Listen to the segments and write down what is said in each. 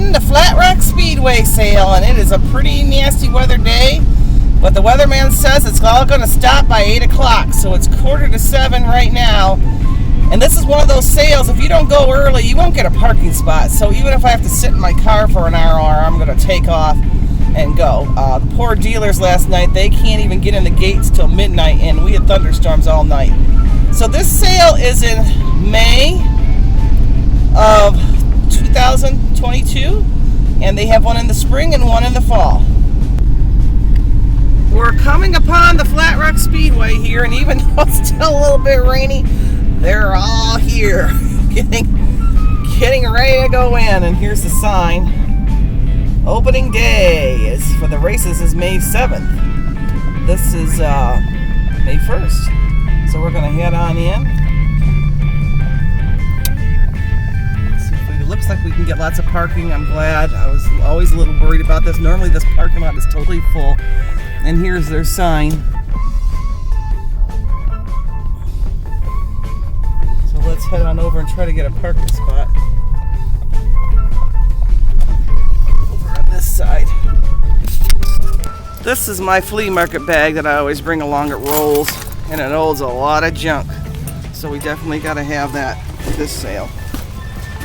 hitting the Flat Rock Speedway sale, and it is a pretty nasty weather day, but the weatherman says it's all going to stop by 8 o'clock, so it's 6:45 right now. And this is one of those sales, if you don't go early, you won't get a parking spot. So even if I have to sit in my car for an hour, I'm going to take off and go. The poor dealers last night, they can't even get in the gates till midnight, and we had thunderstorms all night. So this sale is in May of 2022, and they have one in the spring and one in the fall. We're coming upon the Flat Rock Speedway here, and even though it's still a little bit rainy, they're all here, getting ready to go in. And here's the sign. Opening day is for the races is May 7th. This is May 1st. So we're going to head on in. See if it looks like we can get lots of parking. I'm glad. I was always a little worried about this. Normally this parking lot is totally full. And here's their sign. Let's head on over and try to get a parking spot over on this side. This is my flea market bag that I always bring along. It rolls and it holds a lot of junk, so we definitely got to have that at this sale.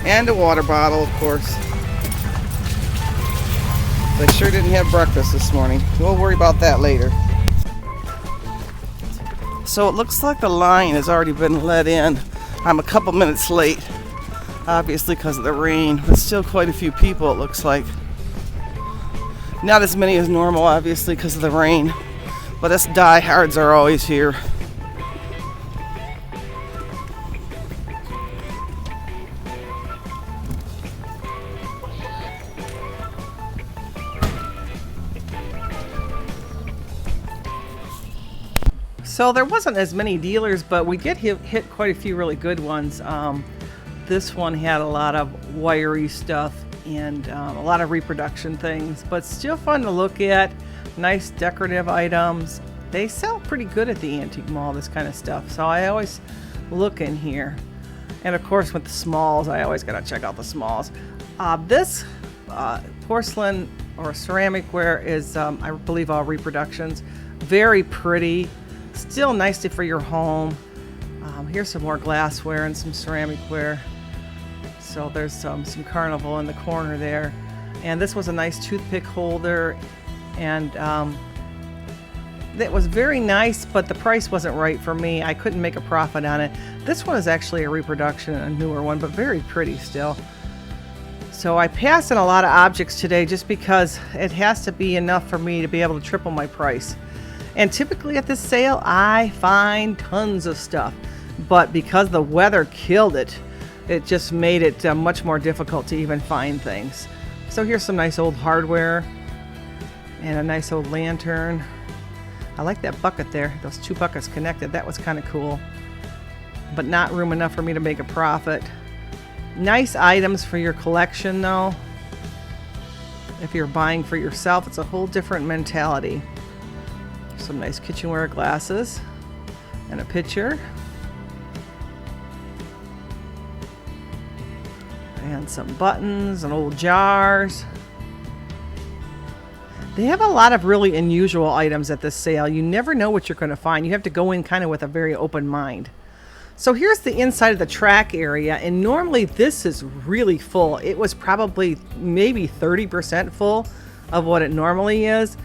And a water bottle, of course. They sure didn't have breakfast this morning. We'll worry about that later. So it looks like the line has already been let in. I'm a couple minutes late, obviously because of the rain, but still quite a few people it looks like. Not as many as normal, obviously, because of the rain, but us diehards are always here. So there wasn't as many dealers, but we did hit quite a few really good ones. This one had a lot of wiry stuff and a lot of reproduction things, but still fun to look at. Nice decorative items. They sell pretty good at the antique mall, this kind of stuff. So I always look in here. And of course with the smalls, I always gotta check out the smalls. This porcelain or ceramic ware is, I believe, all reproductions. Very pretty. Still nice for your home. Here's some more glassware and some ceramic ware. So there's some Carnival in the corner there. And this was a nice toothpick holder. And that was very nice, but the price wasn't right for me. I couldn't make a profit on it. This one is actually a reproduction, a newer one, but very pretty still. So I passed on a lot of objects today just because it has to be enough for me to be able to triple my price. And typically at this sale, I find tons of stuff. But because the weather killed it, it just made it much more difficult to even find things. So here's some nice old hardware and a nice old lantern. I like that bucket there, those two buckets connected. That was kind of cool. But not room enough for me to make a profit. Nice items for your collection though. If you're buying for yourself, it's a whole different mentality. Some nice kitchenware glasses and a pitcher and some buttons and old jars. They have a lot of really unusual items at this sale. You never know what you're going to find. You have to go in kind of with a very open mind. So here's the inside of the track area, and normally this is really full. It was probably maybe 30% full of what it normally is.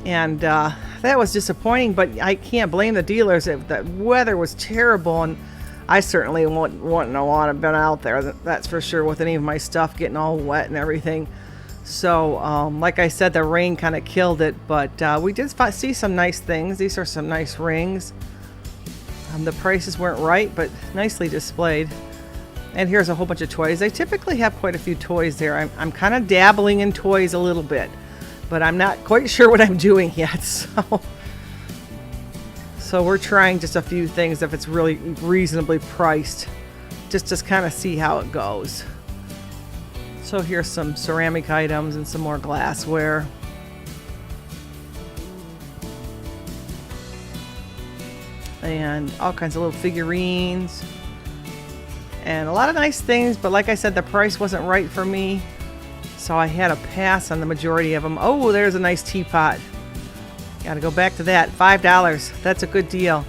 And that was disappointing, but I can't blame the dealers. The weather was terrible, and I certainly wouldn't want to have been out there, that's for sure, with any of my stuff getting all wet and everything. So, like I said, the rain kind of killed it, but we did see some nice things. These are some nice rings. The prices weren't right, but nicely displayed. And here's a whole bunch of toys. They typically have quite a few toys there. I'm kind of dabbling in toys a little bit, but I'm not quite sure what I'm doing yet. So we're trying just a few things if it's really reasonably priced, just to kind of see how it goes. So here's some ceramic items and some more glassware. And all kinds of little figurines. And a lot of nice things, but like I said, the price wasn't right for me. So So I had a pass on the majority of them. Oh, there's a nice teapot. Got to go back to that. $5. That's a good deal.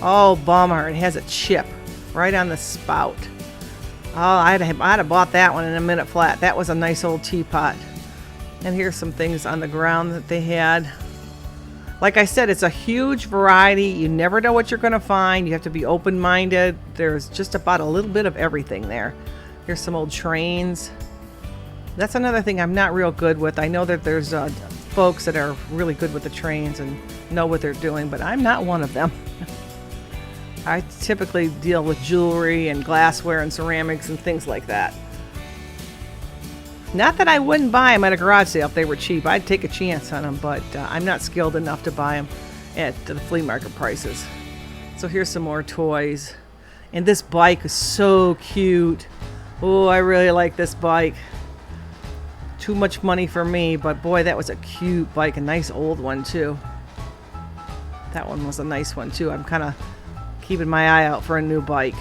Oh, bummer. It has a chip right on the spout. Oh, I'd have bought that one in a minute flat. That was a nice old teapot. And here's some things on the ground that they had. Like I said, it's a huge variety. You never know what you're going to find. You have to be open-minded. There's just about a little bit of everything there. Here's some old trains. That's another thing I'm not real good with. I know that there's folks that are really good with the trains and know what they're doing, but I'm not one of them. I typically deal with jewelry and glassware and ceramics and things like that. Not that I wouldn't buy them at a garage sale if they were cheap. I'd take a chance on them, but I'm not skilled enough to buy them at the flea market prices. So here's some more toys. And this bike is so cute. Oh, I really like this bike. Too much money for me, but boy, that was a cute bike. A nice old one, too. That one was a nice one, too. I'm kind of keeping my eye out for a new bike.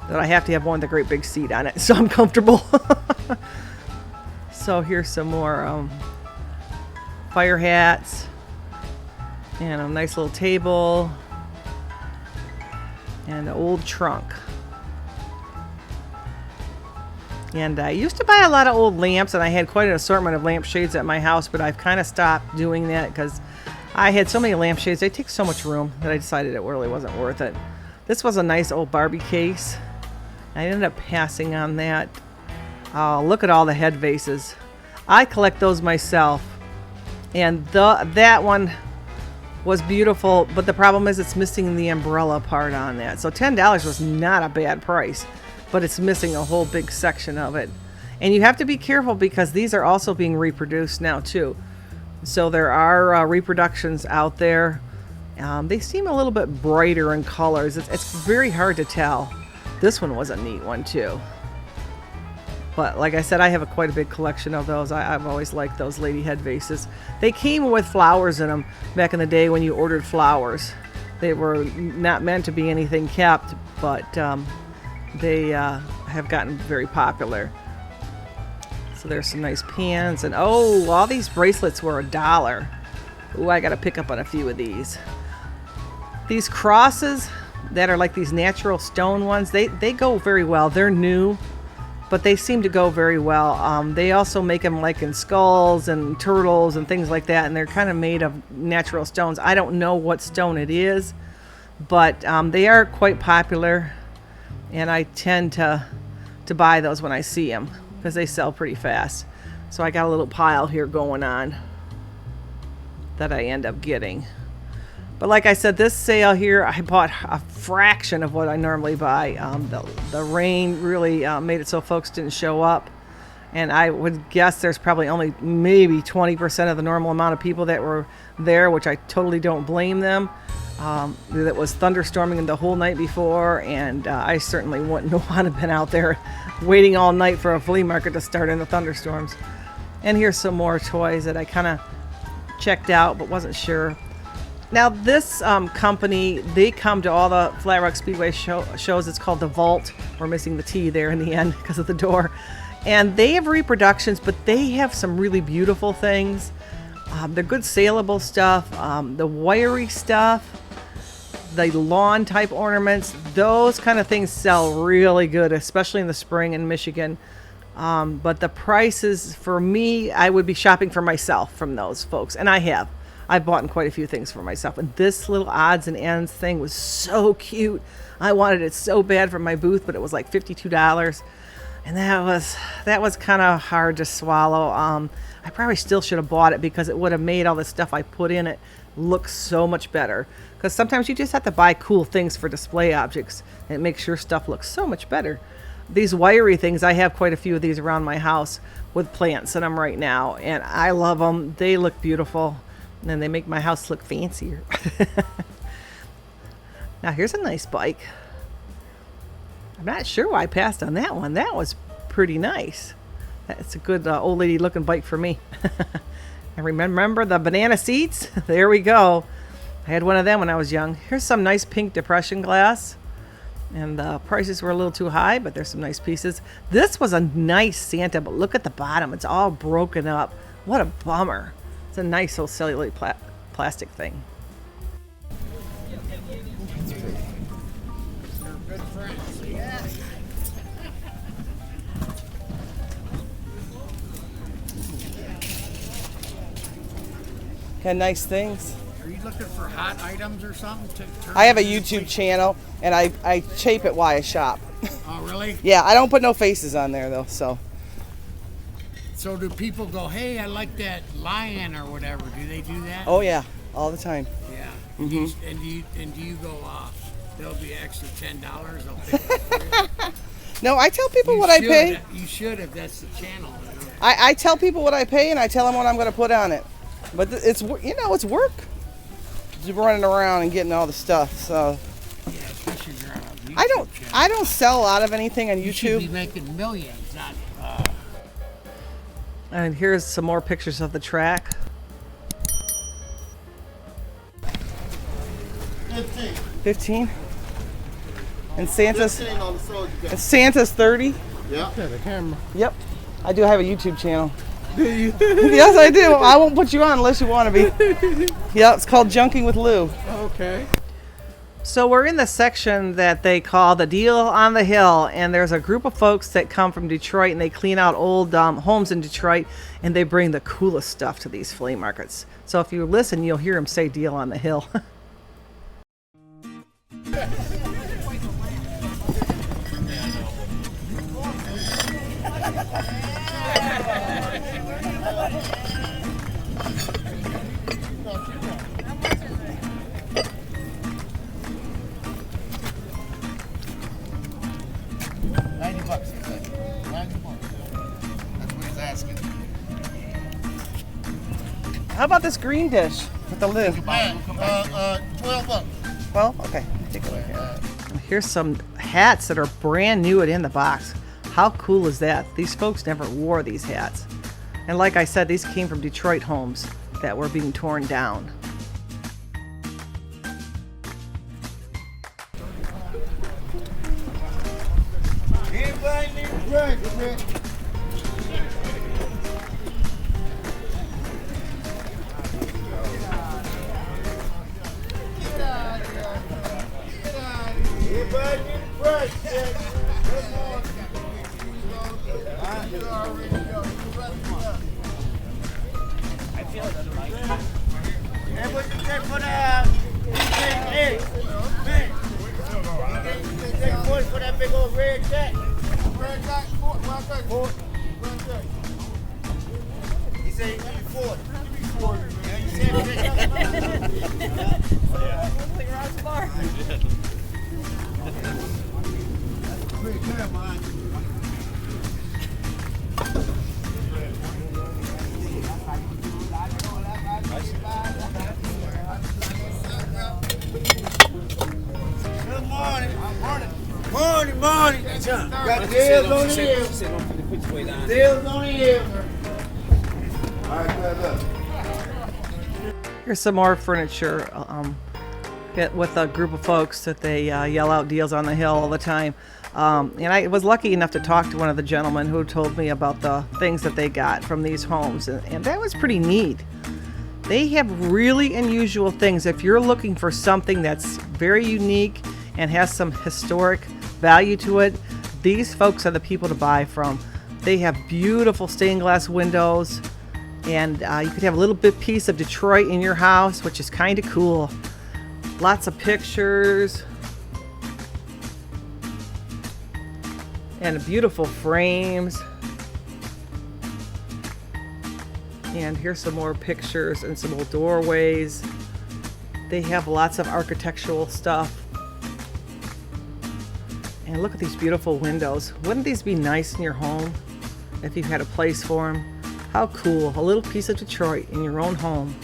But I have to have one with a great big seat on it, so I'm comfortable. So here's some more fire hats and a nice little table and an old trunk. And I used to buy a lot of old lamps, and I had quite an assortment of lampshades at my house, but I've kind of stopped doing that because I had so many lampshades. They take so much room that I decided it really wasn't worth it. This was a nice old Barbie case. I ended up passing on that. Oh, look at all the head vases. I collect those myself. And that one was beautiful, but the problem is it's missing the umbrella part on that. So $10 was not a bad price, but it's missing a whole big section of it. And you have to be careful because these are also being reproduced now too. So there are reproductions out there. They seem a little bit brighter in colors. It's very hard to tell. This one was a neat one too. But like I said, I have quite a big collection of those. I've always liked those lady head vases. They came with flowers in them back in the day when you ordered flowers. They were not meant to be anything kept, but they have gotten very popular. So there's some nice pans. And oh, all these bracelets were $1. Ooh, I got to pick up on a few of these. These crosses that are like these natural stone ones, they go very well. They're new, but they seem to go very well. They also make them like in skulls and turtles and things like that, and they're kind of made of natural stones. I don't know what stone it is, but they are quite popular, and I tend to buy those when I see them because they sell pretty fast. So I got a little pile here going on that I end up getting. But like I said, this sale here, I bought a fraction of what I normally buy. The rain really made it so folks didn't show up. And I would guess there's probably only maybe 20% of the normal amount of people that were there, which I totally don't blame them. It was thunderstorming the whole night before, and I certainly wouldn't want to have been out there waiting all night for a flea market to start in the thunderstorms. And here's some more toys that I kind of checked out but wasn't sure. Now this company, they come to all the Flat Rock Speedway shows. It's called The Vault. We're missing the T there in the end because of the door. And they have reproductions, but they have some really beautiful things. They're good saleable stuff. The wiry stuff, the lawn type ornaments, those kind of things sell really good, especially in the spring in Michigan. But the prices, for me, I would be shopping for myself from those folks. And I've bought quite a few things for myself. And this little odds and ends thing was so cute. I wanted it so bad for my booth, but it was like $52. And that was kind of hard to swallow. I probably still should have bought it because it would have made all the stuff I put in it look so much better. Because sometimes you just have to buy cool things for display objects, and it makes your stuff look so much better. These wiry things, I have quite a few of these around my house with plants in them right now, and I love them. They look beautiful, and they make my house look fancier. Now here's a nice bike. I'm not sure why I passed on that one. That was pretty nice. That's a good old lady looking bike for me. And remember the banana seats? There we go. I had one of them when I was young. Here's some nice pink depression glass. And the prices were a little too high, but there's some nice pieces. This was a nice Santa, but look at the bottom. It's all broken up. What a bummer. It's a nice little celluloid plastic thing. Got nice things. Are you looking for hot items or something? I have a YouTube channel, and I shape it while I shop. Oh, really? Yeah, I don't put no faces on there, though, so. So do people go, hey, I like that lion or whatever? Do they do that? Oh, yeah, all the time. Yeah. Mm-hmm. And do you go, there'll be extra $10? They'll pick it up for you? No, I tell people what I pay. You should if that's the channel. You know? I tell people what I pay, and I tell them what I'm going to put on it. But it's, you know, it's work. Just running around and getting all the stuff, so. Yeah, especially if you're on a YouTube channel. I don't sell a lot of anything on YouTube. You should be making millions, not. And here's some more pictures of the track. 15. And Santa's. And Santa's 30. Yeah. The camera. Yep. I do have a YouTube channel. Do you? Yes, I do. I won't put you on unless you want to be. Yeah, it's called Junking with Lou. Okay. So we're in the section that they call the Deal on the Hill, and there's a group of folks that come from Detroit, and they clean out old homes in Detroit, and they bring the coolest stuff to these flea markets. So if you listen, you'll hear them say Deal on the Hill. How about this green dish with the lid? 12 bucks. Well, okay. Take a look here. Here's some hats that are brand new and in the box. How cool is that? These folks never wore these hats. And like I said, these came from Detroit homes that were being torn down. Anybody need a brush, man? Everybody need a brush, man. Come on. You already go. I feel it doesn't like it. Hey, what you take for that? Hey, man. You take $40 for that big old red jack. Red jack, $40. He said he give me 40. Give me 40. Yeah, you said Good morning. Morning. Got deals on the hill. Deals on the hill. All right, good luck. Here's some more furniture with a group of folks that they yell out deals on the hill all the time. And I was lucky enough to talk to one of the gentlemen who told me about the things that they got from these homes. And that was pretty neat. They have really unusual things. If you're looking for something that's very unique and has some historic value to it, these folks are the people to buy from. They have beautiful stained glass windows, and you could have a little bit piece of Detroit in your house, which is kind of cool. Lots of pictures and beautiful frames. And here's some more pictures and some old doorways. They have lots of architectural stuff. And look at these beautiful windows. Wouldn't these be nice in your home if you had a place for them? How cool. A little piece of Detroit in your own home.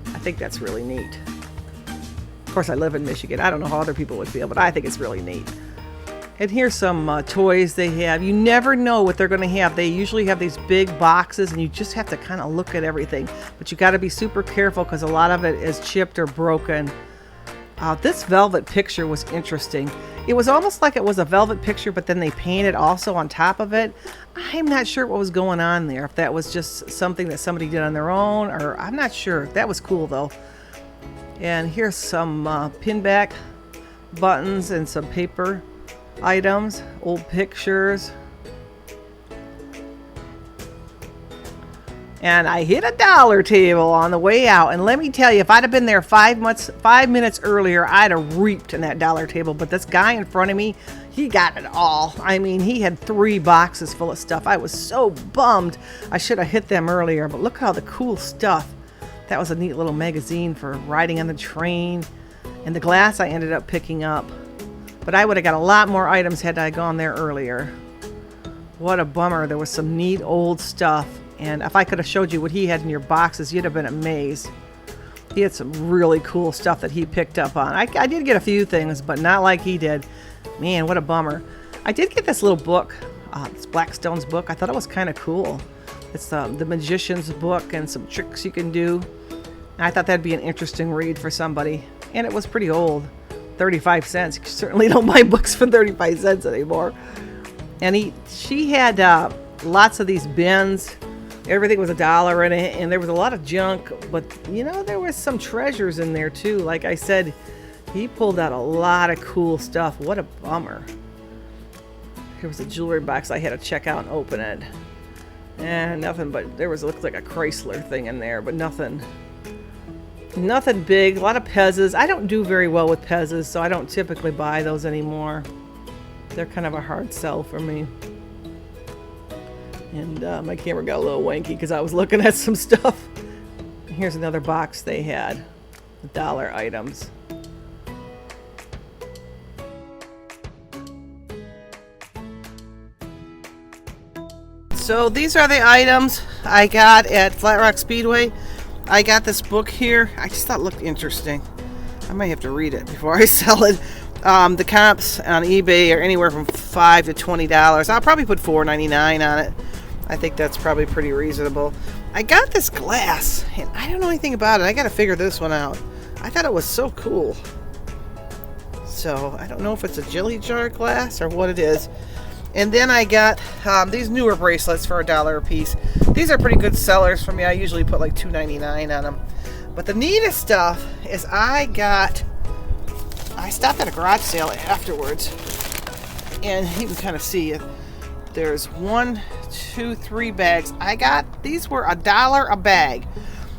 I think that's really neat. Of course, I live in Michigan. I don't know how other people would feel, but I think it's really neat. And here's some toys they have. You never know what they're going to have. They usually have these big boxes, and you just have to kind of look at everything. But you got to be super careful because a lot of it is chipped or broken. This velvet picture was interesting. It was almost like it was a velvet picture, but then they painted also on top of it. I'm not sure what was going on there, if that was just something that somebody did on their own, or I'm not sure. That was cool though. And here's some pinback buttons and some paper items, old pictures. And I hit a dollar table on the way out. And let me tell you, if I'd have been there 5 minutes earlier, I'd have reaped in that dollar table. But this guy in front of me, he got it all. I mean, he had 3 boxes full of stuff. I was so bummed. I should have hit them earlier. But look how the cool stuff. That was a neat little magazine for riding on the train. And the glass I ended up picking up. But I would have got a lot more items had I gone there earlier. What a bummer. There was some neat old stuff. And if I could have showed you what he had in your boxes, you'd have been amazed. He had some really cool stuff that he picked up on. I did get a few things, but not like he did. Man, what a bummer. I did get this little book. It's Blackstone's book. I thought it was kind of cool. It's the Magician's book and some tricks you can do. And I thought that'd be an interesting read for somebody. And it was pretty old. 35 cents. You certainly don't buy books for 35 cents anymore. And she had lots of these bins. Everything was $1 in it, and there was a lot of junk, but you know, there was some treasures in there too. Like I said, he pulled out a lot of cool stuff. What a bummer. Here was a jewelry box I had to check out and open it. And nothing, but there looked like a Chrysler thing in there, but nothing big. A lot of Pezzas. I don't do very well with Pezzas, so I don't typically buy those anymore. They're kind of a hard sell for me. And my camera got a little wanky because I was looking at some stuff. Here's another box they had. $1 items. So these are the items I got at Flat Rock Speedway. I got this book here. I just thought it looked interesting. I might have to read it before I sell it. The comps on eBay are anywhere from $5 to $20. I'll probably put $4.99 on it. I think that's probably pretty reasonable. I got this glass, and I don't know anything about it. I got to figure this one out. I thought it was so cool. So, I don't know if it's a jelly jar glass or what it is. And then I got these newer bracelets for $1 a piece. These are pretty good sellers for me. I usually put like $2.99 on them. But the neatest stuff is I stopped at a garage sale afterwards, and you can kind of see it. There's 1, 2, 3 bags. These were $1 a bag.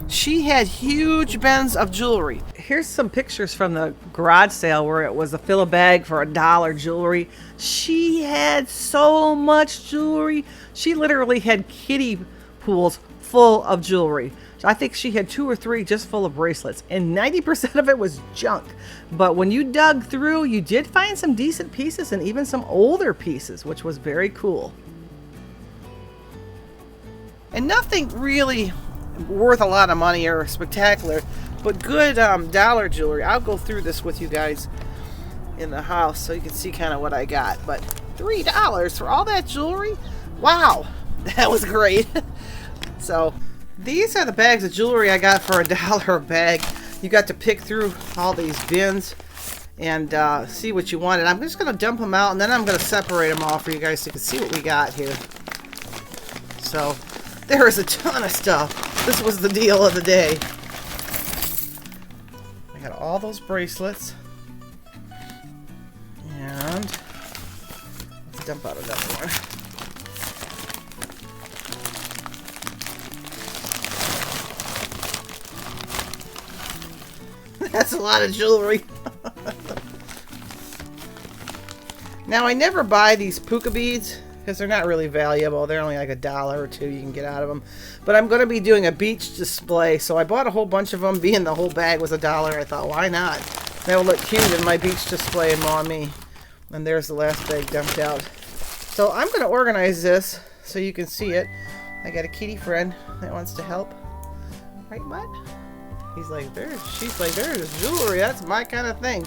She had huge bins of jewelry. Here's some pictures from the garage sale where it was a fill a bag for $1 jewelry. She had so much jewelry. She literally had kiddie pools full of jewelry. I think she had 2 or 3 just full of bracelets, and 90% of it was junk. But when you dug through, you did find some decent pieces and even some older pieces, which was very cool. And nothing really worth a lot of money or spectacular, but good dollar jewelry. I'll go through this with you guys in the house so you can see kind of what I got. But $3 for all that jewelry? Wow, that was great. So these are the bags of jewelry I got for $1 a bag. You got to pick through all these bins and see what you wanted. I'm just going to dump them out, and then I'm going to separate them all for you guys so you can see what we got here. So there is a ton of stuff. This was the deal of the day. I got all those bracelets. And let's dump out another one. That's a lot of jewelry. Now, I never buy these puka beads because they're not really valuable. They're only like $1 or $2 you can get out of them. But I'm going to be doing a beach display, so I bought a whole bunch of them. Being the whole bag was $1, I thought, why not? That will look cute in my beach display in Maumee. And there's the last bag dumped out. So I'm going to organize this so you can see it. I got a kitty friend that wants to help. Right, Mutt? He's like, she's like, there's jewelry. That's my kind of thing.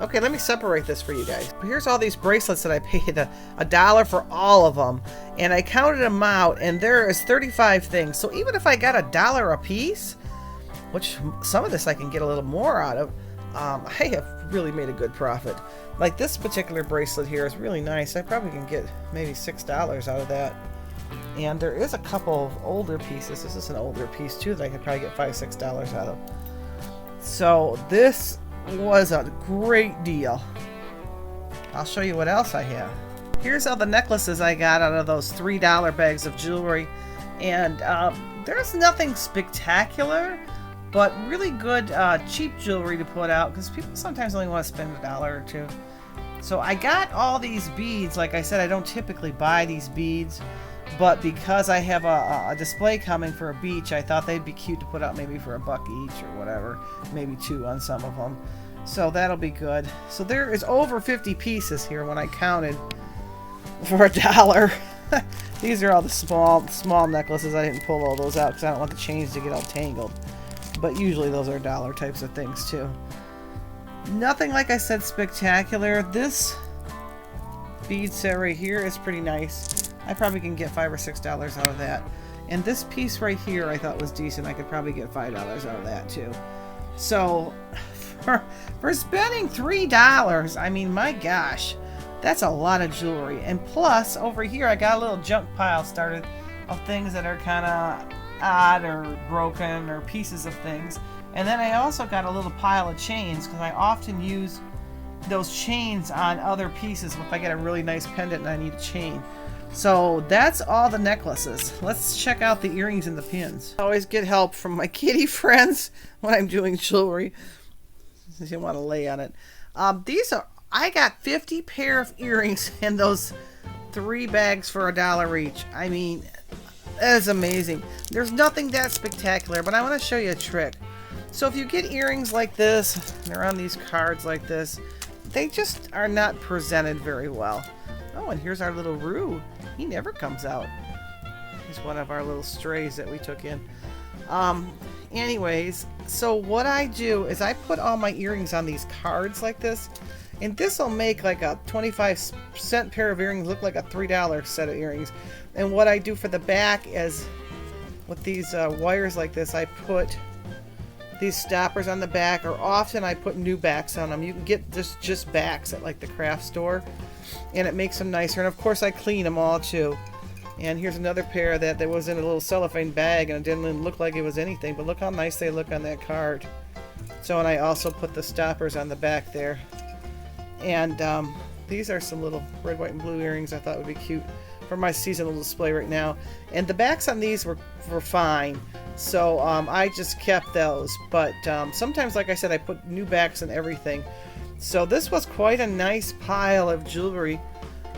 Okay, let me separate this for you guys. Here's all these bracelets that I paid $1 for all of them. And I counted them out, and there is 35 things. So even if I got $1 a piece, which some of this I can get a little more out of, I have really made a good profit. Like this particular bracelet here is really nice. I probably can get maybe $6 out of that. And there is a couple of older pieces. This is an older piece too that I could probably get $5, $6 out of. So this was a great deal. I'll show you what else I have. Here's all the necklaces I got out of those $3 bags of jewelry. And there's nothing spectacular, but really good cheap jewelry to put out because people sometimes only want to spend $1 or $2. So I got all these beads. Like I said, I don't typically buy these beads, but because I have a display coming for a beach, I thought they'd be cute to put out maybe for $1 each or whatever, maybe 2 on some of them. So that'll be good. So there is over 50 pieces here when I counted for $1. These are all the small necklaces. I didn't pull all those out because I don't want the chains to get all tangled. But usually those are dollar types of things too. Nothing, like I said, spectacular. This bead set right here is pretty nice. I probably can get $5 or $6 out of that. And this piece right here I thought was decent. I could probably get $5 out of that too. So for spending $3, I mean, my gosh, that's a lot of jewelry. And plus, over here I got a little junk pile started of things that are kind of odd or broken or pieces of things. And then I also got a little pile of chains because I often use those chains on other pieces if I get a really nice pendant and I need a chain. So that's all the necklaces. Let's check out the earrings and the pins. I always get help from my kitty friends when I'm doing jewelry. You want to lay on it. I got 50 pair of earrings in those 3 bags for $1 each. I mean, that is amazing. There's nothing that spectacular, but I want to show you a trick. So if you get earrings like this, they're on these cards like this, they just are not presented very well. Oh, and here's our little Roo. He never comes out. He's one of our little strays that we took in. Anyways, so what I do is I put all my earrings on these cards like this, and this will make like a 25-cent pair of earrings look like a $3 set of earrings. And what I do for the back is with these wires like this, I put these stoppers on the back, or often I put new backs on them. You can get just backs at like the craft store, and it makes them nicer. And of course I clean them all too. And here's another pair that was in a little cellophane bag, and it didn't look like it was anything, but look how nice they look on that card. So, and I also put the stoppers on the back there. And these are some little red, white, and blue earrings I thought would be cute for my seasonal display right now. And the backs on these were fine, so I just kept those. But sometimes, like I said, I put new backs and everything. So this was quite a nice pile of jewelry.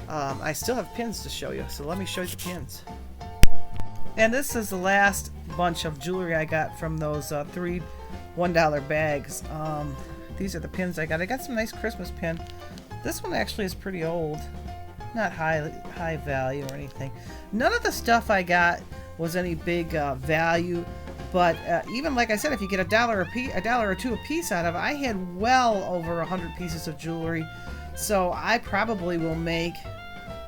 I still have pins to show you, so let me show you the pins. And this is the last bunch of jewelry I got from those 3 $1 bags. These are the pins I got. I got some nice Christmas pin. This one actually is pretty old, not high value or anything. None of the stuff I got was any big value, but even like I said, if you get $1 or $2 a piece out of it, I had well over 100 pieces of jewelry. So I probably will make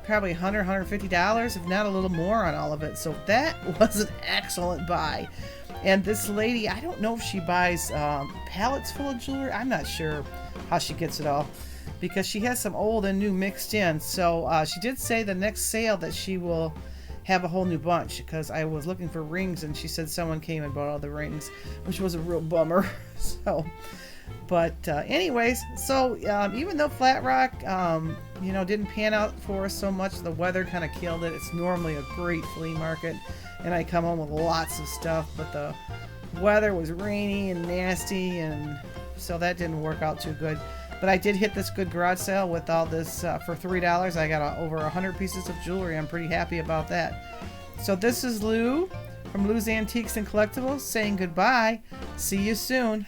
$100, $150, if not a little more on all of it. So that was an excellent buy. And this lady, I don't know if she buys pallets full of jewelry. I'm not sure how she gets it all, because she has some old and new mixed in. So she did say the next sale that she will have a whole new bunch, because I was looking for rings and she said someone came and bought all the rings, which was a real bummer. So, but anyways, so even though Flat Rock didn't pan out for us so much, the weather kind of killed it. It's normally a great flea market and I come home with lots of stuff, but the weather was rainy and nasty, and so that didn't work out too good. But I did hit this good garage sale with all this for $3. I got over 100 pieces of jewelry. I'm pretty happy about that. So this is Lou from Lou's Antiques and Collectibles saying goodbye. See you soon.